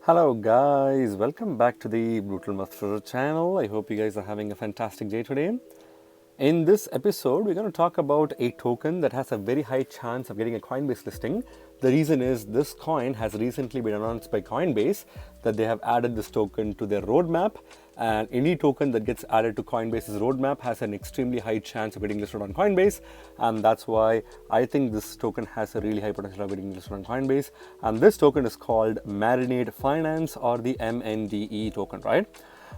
Hello guys, welcome back to the Brutal Master channel. I hope you guys are having a fantastic day today. In this episode, we're going to talk about a token that has a very high chance of getting a Coinbase listing. The reason is this coin has recently been announced by Coinbase that they have added this token to their roadmap, and any token that gets added to Coinbase's roadmap has an extremely high chance of getting listed on Coinbase, and that's why I think this token has a really high potential of getting listed on Coinbase. And this token is called Marinade Finance, or the MNDE token, right?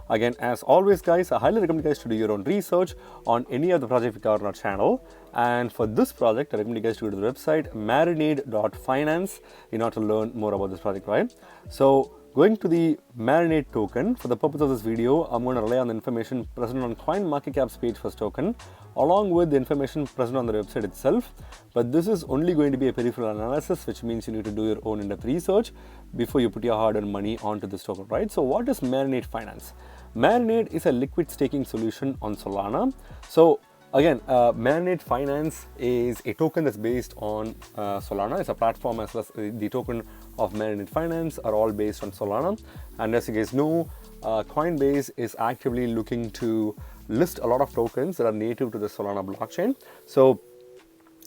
Again, as always guys, I highly recommend you guys to do your own research on any of the projects we cover on our channel. And for this project, I recommend you guys to go to the website marinade.finance in order to learn more about this project, right? So going to the Marinade token, for the purpose of this video, I'm going to rely on the information present on CoinMarketCap's page for this token, along with the information present on the website itself. But this is only going to be a peripheral analysis, which means you need to do your own in-depth research before you put your hard-earned money onto this token, right? So what is Marinade Finance? Marinade is a liquid staking solution on Solana. So again, Marinade Finance is a token that's based on Solana. It's a platform, as well as the token of Marinade Finance are all based on Solana. And as you guys know, Coinbase is actively looking to list a lot of tokens that are native to the Solana blockchain. So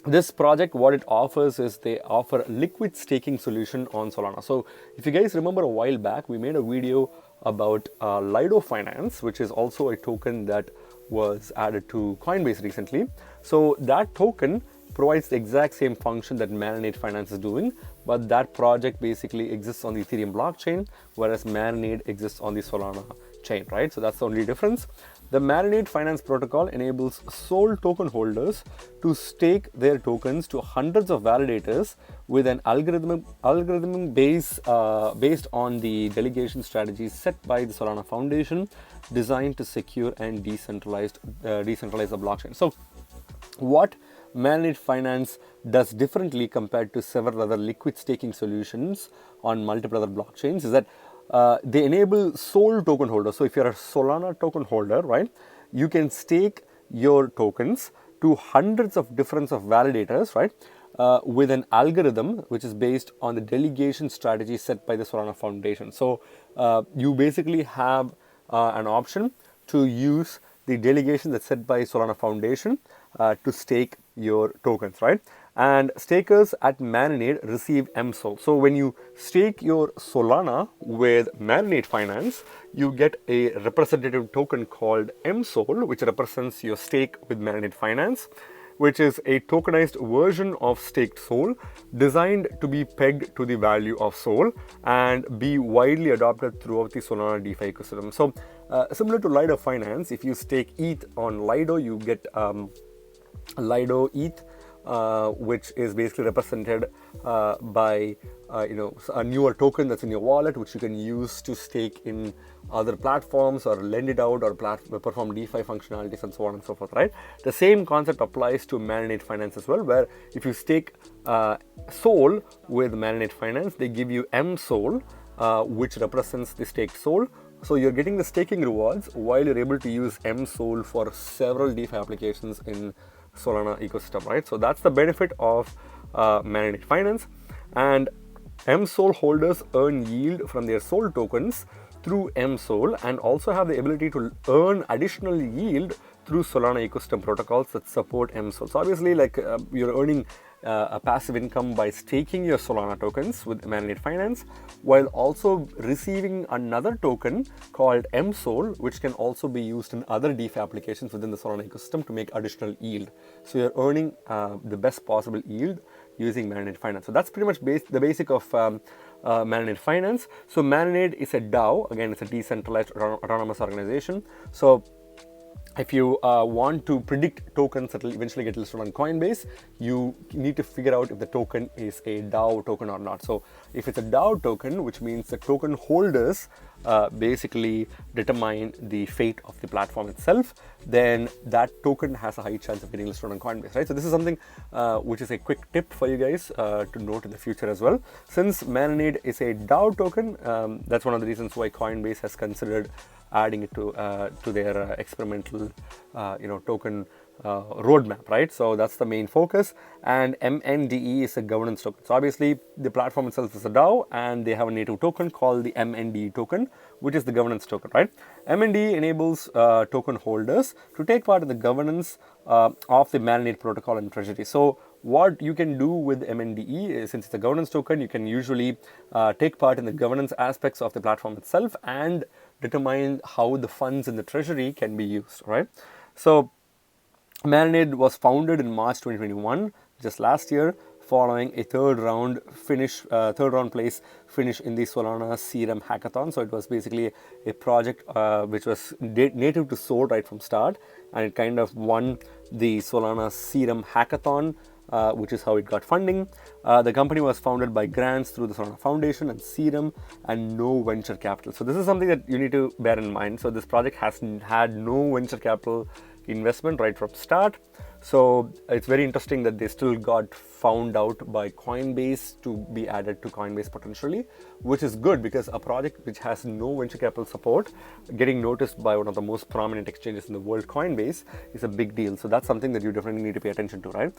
this project, what it offers is they offer a liquid staking solution on Solana. So if you guys remember a while back, we made a video about Lido Finance, which is also a token that was added to Coinbase recently. So that token provides the exact same function that Marinade Finance is doing, but that project basically exists on the Ethereum blockchain, whereas Marinade exists on the Solana chain, right? So that's the only difference. The Marinade Finance protocol enables sole token holders to stake their tokens to hundreds of validators with an algorithm based on the delegation strategies set by the Solana Foundation, designed to secure and decentralize the blockchain. So what Marinade Finance does differently compared to several other liquid staking solutions on multiple other blockchains is that they enable sole token holders. So if you're a Solana token holder, right, you can stake your tokens to hundreds of different validators, right, with an algorithm which is based on the delegation strategy set by the Solana Foundation. So you basically have an option to use the delegation that's set by Solana Foundation to stake your tokens, right? And stakers at Marinade receive MSOL. So when you stake your Solana with Marinade Finance, you get a representative token called MSOL, which represents your stake with Marinade Finance, which is a tokenized version of staked SOL designed to be pegged to the value of SOL and be widely adopted throughout the Solana DeFi ecosystem. So similar to Lido Finance, if you stake ETH on Lido, you get Lido ETH, which is basically represented by a newer token that's in your wallet, which you can use to stake in other platforms or lend it out or perform DeFi functionalities and so on and so forth, right? The same concept applies to Marinade Finance as well, where if you stake SOL with Marinade Finance, they give you MSOL, which represents the staked SOL. So you're getting the staking rewards while you're able to use MSOL for several DeFi applications in Solana ecosystem, right? So that's the benefit of Marinade Finance. And MSOL holders earn yield from their SOL tokens through MSOL and also have the ability to earn additional yield through Solana ecosystem protocols that support MSOL. So obviously, like you're earning a passive income by staking your Solana tokens with Marinade Finance, while also receiving another token called MSOL, which can also be used in other DeFi applications within the Solana ecosystem to make additional yield. So you're earning the best possible yield using Marinade Finance. So that's pretty much the basic of Marinade Finance. So Marinade is a DAO. Again, it's a decentralized autonomous organization. So if you want to predict tokens that will eventually get listed on Coinbase, you need to figure out if the token is a DAO token or not. So if it's a DAO token, which means the token holders basically determine the fate of the platform itself, then that token has a high chance of getting listed on Coinbase, right? So this is something which is a quick tip for you guys to note in the future as well. Since Marinade is a DAO token, that's one of the reasons why Coinbase has considered adding it to their experimental token roadmap, right? So that's the main focus. And MNDE is a governance token. So obviously the platform itself is a DAO, and they have a native token called the MNDE token, which is the governance token, right? MNDE enables token holders to take part in the governance of the Marinade protocol and treasury. So what you can do with MNDE is, since it's a governance token, you can usually take part in the governance aspects of the platform itself and determine how the funds in the treasury can be used, right? So Marinade was founded in March 2021, just last year, following a third round place finish in the Solana Serum Hackathon. So it was basically a project which was native to Sol right from start, and it kind of won the Solana Serum Hackathon, which is how it got funding. The company was founded by grants through the Solana Foundation and Serum, and no venture capital. So this is something that you need to bear in mind. So this project has had no venture capital investment right from start. So it's very interesting that they still got found out by Coinbase to be added to Coinbase potentially, which is good, because a project which has no venture capital support getting noticed by one of the most prominent exchanges in the world, Coinbase, is a big deal. So that's something that you definitely need to pay attention to, right?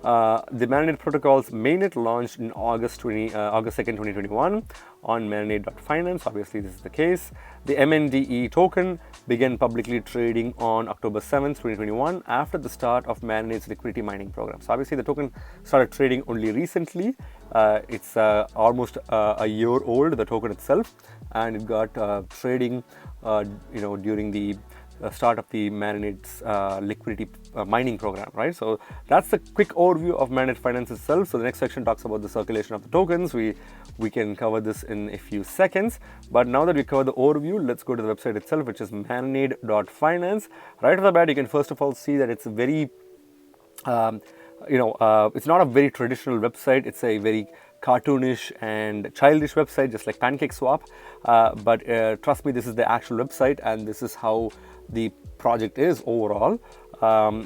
The Marinade protocol's mainnet launched in August 2nd, 2021 on Marinade.finance. Obviously, this is the case. The MNDE token began publicly trading on October 7th, 2021 after the start of Marinade's liquidity mining program. So obviously the token started trading only recently. It's almost a year old, the token itself, and it got trading during the start of the Marinade's liquidity mining program, right? So that's a quick overview of Marinade Finance itself. So the next section talks about the circulation of the tokens. We can cover this in a few seconds, but now that we cover the overview, let's go to the website itself, which is marinade.finance. Right off the bat, you can first of all see that it's a very it's not a very traditional website. It's a very cartoonish and childish website, just like PancakeSwap. But trust me, this is the actual website, and this is how the project is overall.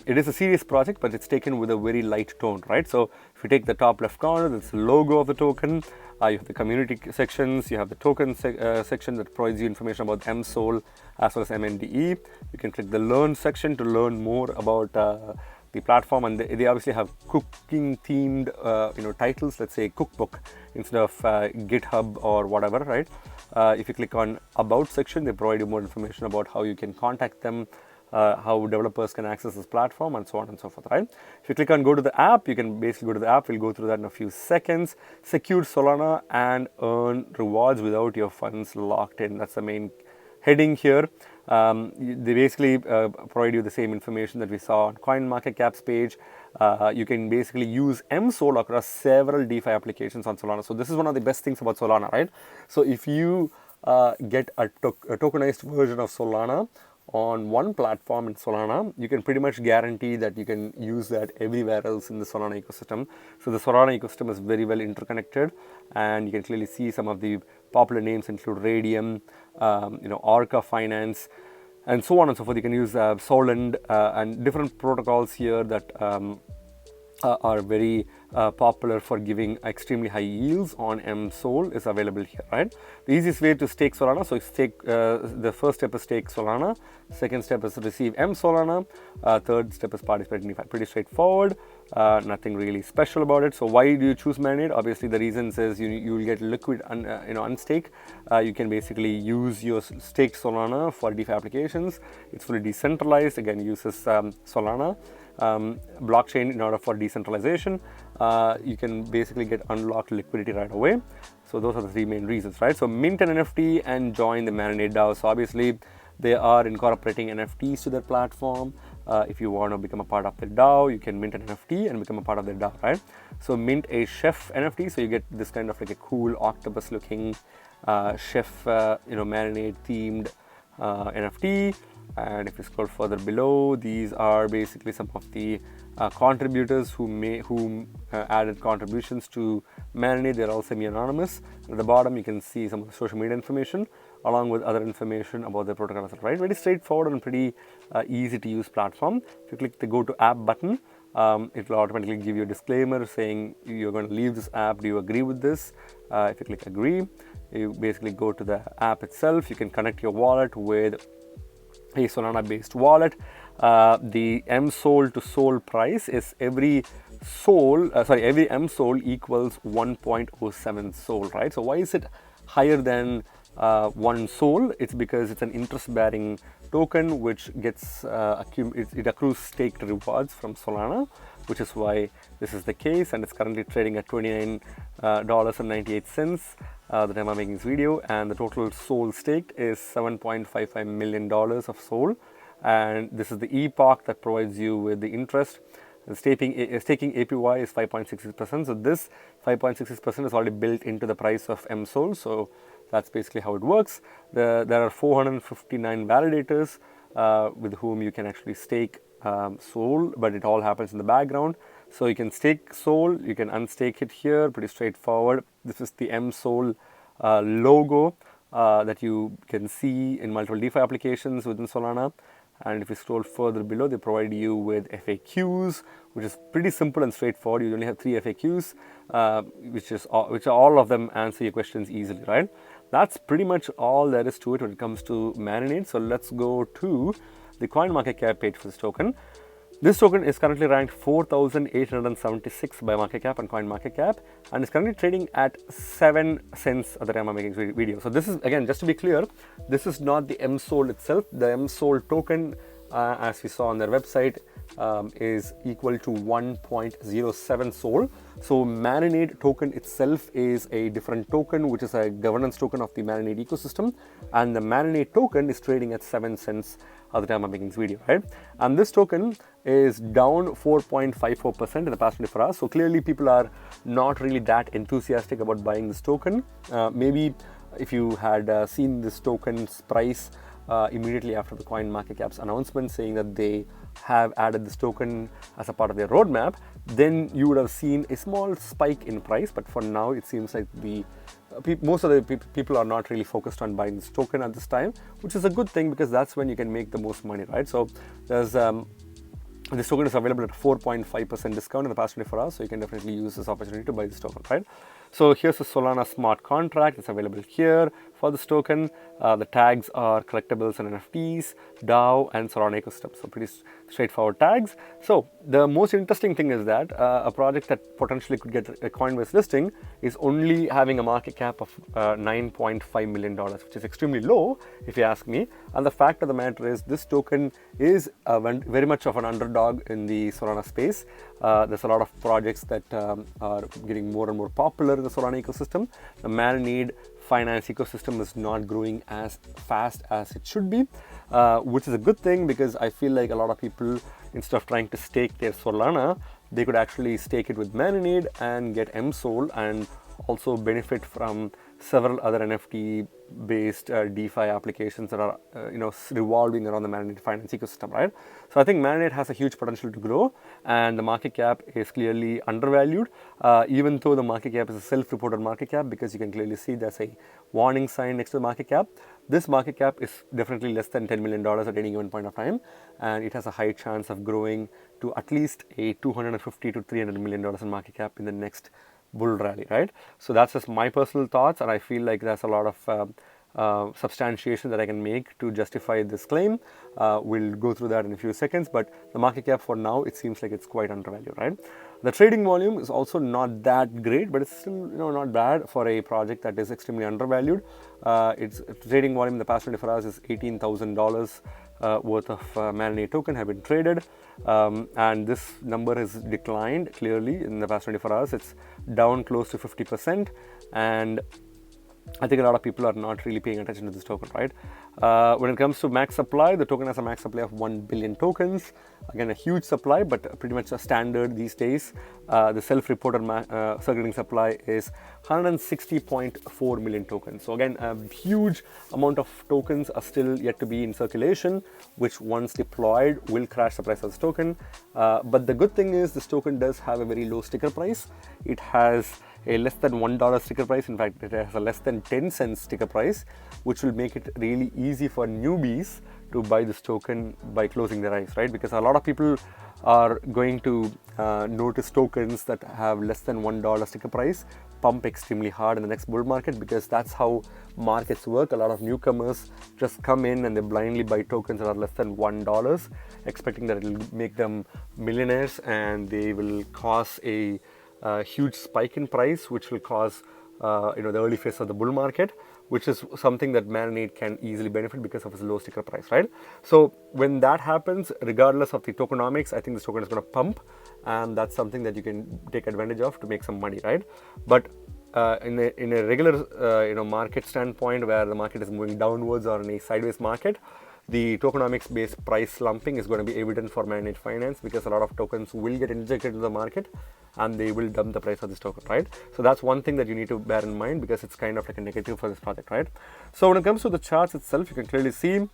It is a serious project, but it's taken with a very light tone, right? So if you take the top left corner, that's the logo of the token. You have the community sections, you have the token section that provides you information about MSOL as well as MNDE. You can click the learn section to learn more about the platform, and they obviously have cooking themed titles, let's say cookbook instead of GitHub or whatever, right? If you click on about section, they provide you more information about how you can contact them, how developers can access this platform, and so on and so forth, right? If you click on go to the app, you can basically go to the app. We'll go through that in a few seconds. Secure Solana and earn rewards without your funds locked in. That's the main heading here. They basically provide you the same information that we saw on CoinMarketCap's page. You can basically use MSOL across several DeFi applications on Solana. So this is one of the best things about Solana, right? So if you get a tokenized version of Solana on one platform in Solana, you can pretty much guarantee that you can use that everywhere else in the Solana ecosystem. So the Solana ecosystem is very well interconnected, and you can clearly see some of the popular names include Radium, Orca Finance, and so on and so forth. You can use Solend and different protocols here that are very popular for giving extremely high yields on MSOL is available here, right? The easiest way to stake Solana, so the first step is stake Solana, second step is receive MSolana, third step is participate in DeFi. Pretty straightforward, nothing really special about it. So why do you choose Marinade? Obviously the reasons is you will get liquid unstake. You can basically use your staked Solana for DeFi applications. It's fully decentralized, again uses Solana blockchain in order for decentralization. You can basically get unlocked liquidity right away. So those are the three main reasons, right? So mint an NFT and join the Marinade DAO. So obviously they are incorporating NFTs to their platform. If you want to become a part of the DAO, you can mint an NFT and become a part of the DAO, right? So mint a chef NFT, so you get this kind of like a cool octopus looking chef Marinade themed NFT. And if you scroll further below, these are basically some of the contributors who added contributions to Marinade. They're all semi-anonymous. At the bottom, you can see some of the social media information along with other information about the protocol, right? Very straightforward and pretty easy to use platform. If you click the go to app button, it will automatically give you a disclaimer saying you're going to leave this app. Do you agree with this? If you click agree, you basically go to the app itself. You can connect your wallet with a Solana based wallet. the M SOL to SOL price is every M SOL equals 1.07 SOL, right? So why is it higher than 1 SOL? It's because it's an interest-bearing token which gets it accrues staked rewards from Solana, which is why this is the case, and it's currently trading at $29.98 the time I'm making this video, and the total SOL staked is $7.55 million of SOL, and this is the epoch that provides you with the interest. The staking APY is 5.66%, so this 5.66% is already built into the price of M SOL, so that's basically how it works. There are 459 validators with whom you can actually stake SOL, but it all happens in the background. So you can stake SOL, you can unstake it here, pretty straightforward. This is the M SOL logo that you can see in multiple DeFi applications within Solana. And if you scroll further below, they provide you with FAQs, which is pretty simple and straightforward. You only have 3 FAQs, which all of them answer your questions easily, right? That's pretty much all there is to it when it comes to Marinade. So let's go to the CoinMarketCap page for this token. This token is currently ranked 4,876 by market cap on CoinMarketCap, and is currently trading at 7 cents at the time I'm making this video. So this is, again, just to be clear, this is not the M SOL itself. The M SOL token, as we saw on their website, is equal to 1.07 SOL. So Marinade token itself is a different token, which is a governance token of the Marinade ecosystem, and the Marinade token is trading at 7 cents at the time I'm making this video, right? And this token is down 4.54% in the past 24 hours. So clearly people are not really that enthusiastic about buying this token. Maybe if you had seen this token's price immediately after the CoinMarketCap's announcement saying that they have added this token as a part of their roadmap, then you would have seen a small spike in price. But for now, it seems like most of the people are not really focused on buying this token at this time, which is a good thing because that's when you can make the most money, right? So there's this token is available at 4.5% discount in the past 24 hours, so you can definitely use this opportunity to buy this token, right? So here's the Solana smart contract. It's available here for this token. The tags are collectibles and NFTs, DAO, and Solana ecosystem. So pretty straightforward tags. So the most interesting thing is that a project that potentially could get a Coinbase listing is only having a market cap of $9.5 million, which is extremely low if you ask me. And the fact of the matter is this token is very much of an underdog in the Solana space. There's a lot of projects that are getting more and more popular in the Solana ecosystem. The Marinade finance ecosystem is not growing as fast as it should be, which is a good thing because I feel like a lot of people, instead of trying to stake their Solana, they could actually stake it with Marinade and get M SOL and also benefit from several other NFT based DeFi applications that are revolving around the Marinade finance ecosystem, right? So I think Marinade has a huge potential to grow, and the market cap is clearly undervalued, even though the market cap is a self-reported market cap, because you can clearly see there's a warning sign next to the market cap. This market cap is definitely less than $10 million at any given point of time, and it has a high chance of growing to at least a $250 to $300 million in market cap in the next bull rally, right? So that's just my personal thoughts, and I feel like there's a lot of substantiation that I can make to justify this claim. We'll go through that in a few seconds, but the market cap for now, it seems like it's quite undervalued, right? The trading volume is also not that great, but it's still not bad for a project that is extremely undervalued. Its trading volume in the past 24 hours is $18,000 worth of Marinade token have been traded, and this number has declined clearly in the past 24 hours. It's down close to 50%, and I think a lot of people are not really paying attention to this token, right? When it comes to max supply, the token has a max supply of 1 billion tokens. Again, a huge supply, but pretty much a standard these days. The self-reported circulating supply is 160.4 million tokens. So again, a huge amount of tokens are still yet to be in circulation, which once deployed will crash the price of this token. But the good thing is this token does have a very low sticker price. It has a less than $1 sticker price. In fact, it has a less than 10 cents sticker price, which will make it really easy for newbies to buy this token by closing their eyes, right? Because a lot of people are going to notice tokens that have less than $1 sticker price pump extremely hard in the next bull market, because that's how markets work. A lot of newcomers just come in and they blindly buy tokens that are less than $1, expecting that it will make them millionaires, and they will cause a huge spike in price, which will cause the early phase of the bull market, which is something that Marinade can easily benefit because of its low sticker price, right? So when that happens, regardless of the tokenomics, I think this token is going to pump, and that's something that you can take advantage of to make some money, right? But in a regular market standpoint, where the market is moving downwards or in a sideways market, the tokenomics based price slumping is going to be evident for Marinade Finance, because a lot of tokens will get injected into the market and they will dump the price of this token, right? So that's one thing that you need to bear in mind, because it's kind of like a negative for this project, right? So when it comes to the charts itself, you can clearly see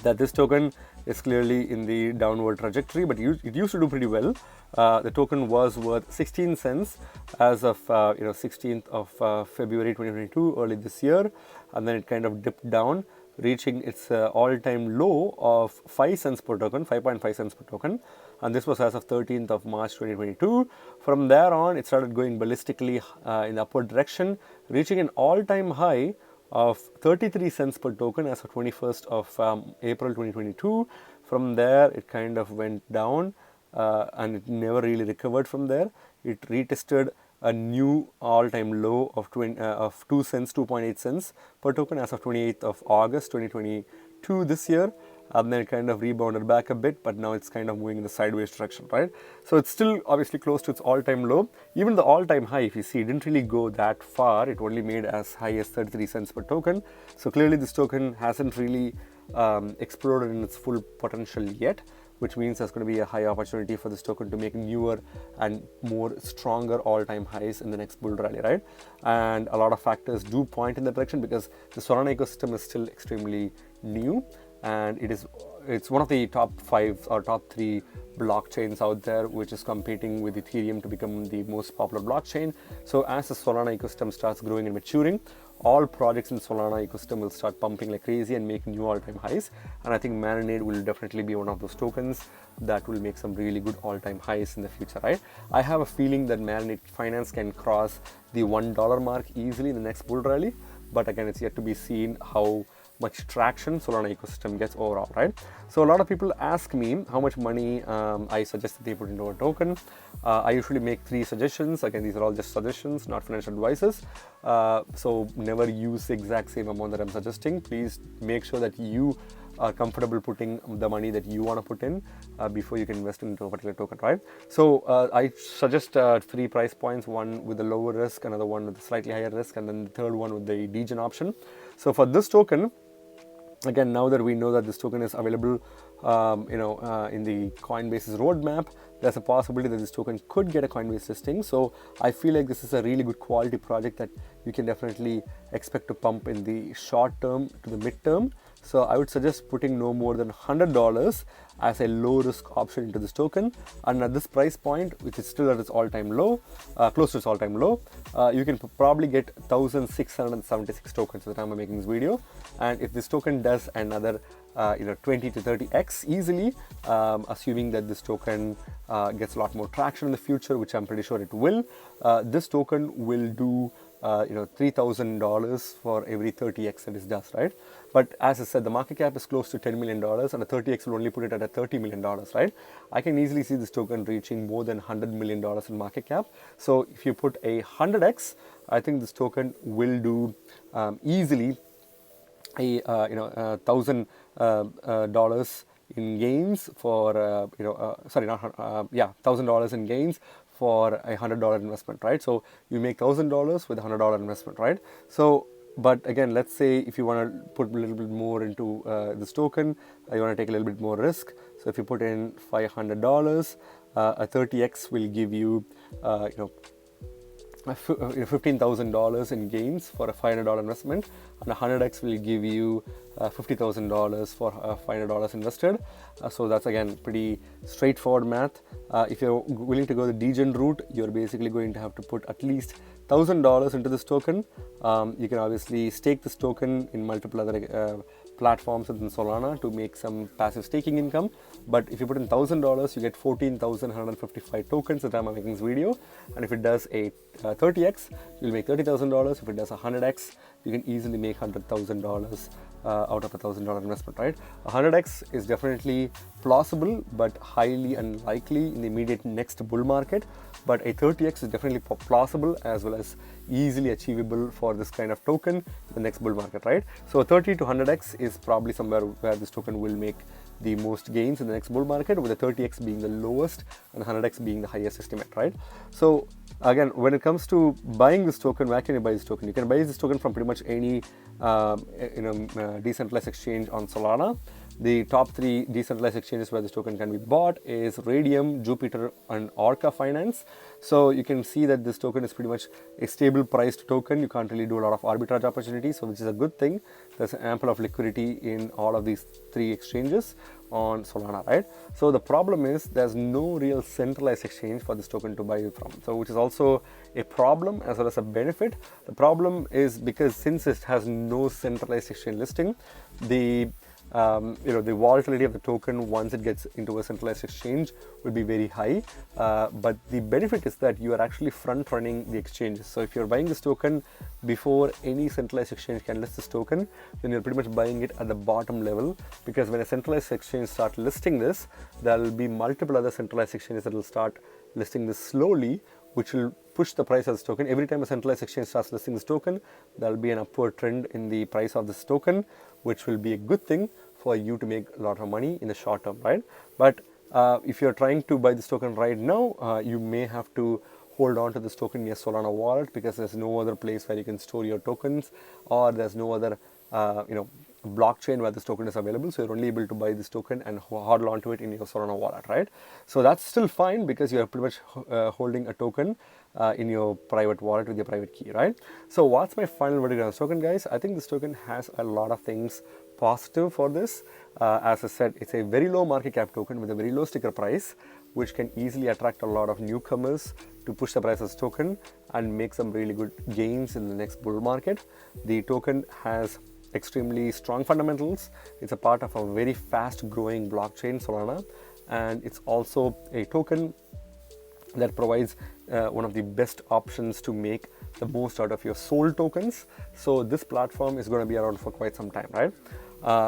that this token is clearly in the downward trajectory, but it used to do pretty well. The token was worth 16 cents as of 16th of February 2022, early this year, and then it kind of dipped down, reaching its all-time low of 5 cents per token, 5.5 cents per token, and this was as of 13th of March 2022. From there on, it started going ballistically in the upward direction, reaching an all-time high of 33 cents per token as of 21st of April 2022. From there, it kind of went down and it never really recovered from there. It retested a new all-time low of 2 cents, 2.8 cents per token as of 28th of August 2022 this year. And then it kind of rebounded back a bit, but now it's kind of moving in the sideways direction, right? So it's still obviously close to its all-time low. Even the all-time high, if you see, it didn't really go that far. It only made as high as 33 cents per token. So clearly this token hasn't really exploded in its full potential yet, which means there's going to be a high opportunity for this token to make newer and more stronger all-time highs in the next bull rally, right? And a lot of factors do point in that direction, because the Solana ecosystem is still extremely new, and it's one of the top 5 or top 3 blockchains out there, which is competing with Ethereum to become the most popular blockchain. So as the Solana ecosystem starts growing and maturing, all projects in Solana ecosystem will start pumping like crazy and make new all-time highs. And I think Marinade will definitely be one of those tokens that will make some really good all-time highs in the future, right? I have a feeling that Marinade Finance can cross the $1 mark easily in the next bull rally, but again, it's yet to be seen how much traction Solana ecosystem gets overall, right? So a lot of people ask me how much money I suggest that they put into a token. I usually make 3 suggestions. Again, these are all just suggestions, not financial advices. So never use the exact same amount that I'm suggesting. Please make sure that you are comfortable putting the money that you want to put in before you can invest into a particular token, right? So I suggest 3 price points, one with the lower risk, another one with the slightly higher risk, and then the third one with the degen option. So for this token, again, now that we know that this token is available in the Coinbase's roadmap, there's a possibility that this token could get a Coinbase listing. So I feel like this is a really good quality project that you can definitely expect to pump in the short term to the mid term. So I would suggest putting no more than $100 as a low risk option into this token. And at this price point, which is still at its all-time low, close to its all-time low, you can probably get 1,676 tokens at the time of making this video. And if this token does another 20 to 30x easily, assuming that this token gets a lot more traction in the future, which I'm pretty sure it will, this token will do $3,000 for every 30x that it does, right? But as I said, the market cap is close to $10 million, and a 30x will only put it at a $30 million, right? I can easily see this token reaching more than $100 million in market cap. So if you put a 100x, I think this token will do easily a $1,000 in gains for $1,000 in gains for a $100 investment, right? So you make $1,000 with a $100 investment, right? So, but again, let's say if you want to put a little bit more into this token, you want to take a little bit more risk. So if you put in $500, a 30x will give you $15,000 in gains for a $500 investment, and a 100x will give you $50,000 for $500 invested. So that's again pretty straightforward math. If you're willing to go the degen route, you're basically going to have to put at least $1,000 into this token, you can obviously stake this token in multiple other platforms within Solana to make some passive staking income. But if you put in $1,000, you get 14,155 tokens at the time I'm making this video. And if it does a 30x, you'll make $30,000. If it does a 100x, you can easily make $100,000 out of a $1,000 investment, right? 100x is definitely plausible, but highly unlikely in the immediate next bull market. But a 30x is definitely plausible as well as easily achievable for this kind of token in the next bull market, right? So 30 to 100x is probably somewhere where this token will make the most gains in the next bull market, with the 30x being the lowest and 100x being the highest estimate, right? So again, when it comes to buying this token, where can you buy this token? You can buy this token from pretty much any decentralized exchange on Solana. The top 3 decentralized exchanges where this token can be bought is Radium, Jupiter, and Orca Finance. So you can see that this token is pretty much a stable priced token. You can't really do a lot of arbitrage opportunities, so which is a good thing. There's ample of liquidity in all of these 3 exchanges on Solana, right? So the problem is there's no real centralized exchange for this token to buy it from, so which is also a problem as well as a benefit. The problem is because since it has no centralized exchange listing, the the volatility of the token once it gets into a centralized exchange will be very high. But the benefit is that you are actually front running the exchanges. So if you're buying this token before any centralized exchange can list this token, then you're pretty much buying it at the bottom level, because when a centralized exchange starts listing this, there will be multiple other centralized exchanges that will start listing this slowly, which will push the price of this token. Every time a centralized exchange starts listing this token, there will be an upward trend in the price of this token, which will be a good thing for you to make a lot of money in the short term, right? But if you're trying to buy this token right now, you may have to hold on to this token in your Solana wallet, because there's no other place where you can store your tokens, or there's no other blockchain where this token is available. So you're only able to buy this token and hodl onto it in your Solana wallet, right? So that's still fine, because you're pretty much holding a token in your private wallet with your private key, right? So what's my final verdict on this token, guys? I think this token has a lot of things positive for this. As I said, it's a very low market cap token with a very low sticker price, which can easily attract a lot of newcomers to push the price of this token and make some really good gains in the next bull market. The token has extremely strong fundamentals. It's a part of a very fast growing blockchain, Solana, and it's also a token that provides one of the best options to make the most out of your sold tokens. So this platform is going to be around for quite some time, right?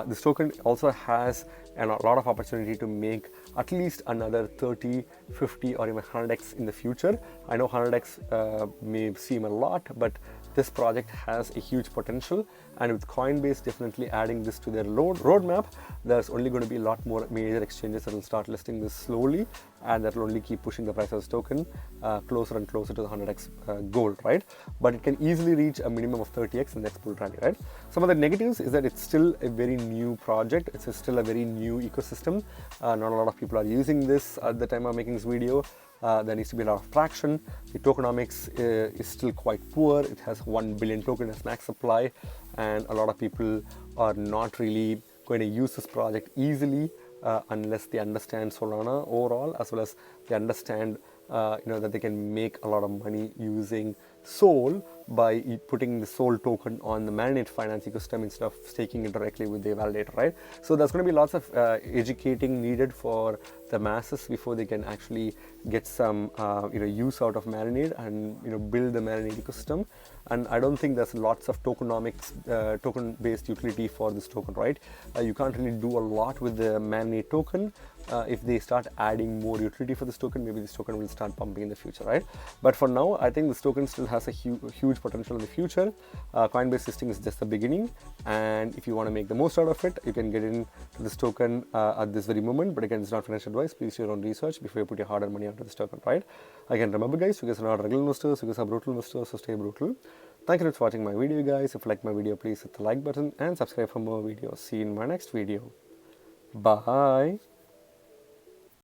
This token also has a lot of opportunity to make at least another 30, 50, or even 100x in the future. I know 100x may seem a lot, but this project has a huge potential, and with Coinbase definitely adding this to their roadmap, there's only going to be a lot more major exchanges that will start listing this slowly, and that will only keep pushing the price of this token closer and closer to the 100x goal, right? But it can easily reach a minimum of 30x in the next bull rally, right? Some of the negatives is that it's still a very new project. It's still a very new ecosystem. Not a lot of people are using this at the time I'm making this video. There needs to be a lot of traction. The tokenomics is still quite poor. It has 1 billion token as max supply, and a lot of people are not really going to use this project easily unless they understand Solana overall, as well as they understand that they can make a lot of money using Sol by putting the Sol token on the Marinade finance ecosystem instead of staking it directly with the validator, right? So there's going to be lots of educating needed for the masses before they can actually get some use out of Marinade and build the Marinade ecosystem. And I don't think there's lots of tokenomics, token-based utility for this token, right? You can't really do a lot with the Marinade token. If they start adding more utility for this token, maybe this token will start pumping in the future, right? But for now, I think this token still has a huge potential in the future. Coinbase listing is just the beginning, and if you want to make the most out of it, you can get into this token at this very moment. But again, it's not financial advice. Please do your own research before you put your hard-earned money onto this token, right? Again, remember, guys, you guys are not regular investors, you guys are brutal investors, so stay brutal. Thank you for watching my video, guys. If you like my video, please hit the like button and subscribe for more videos. See you in my next video. Bye.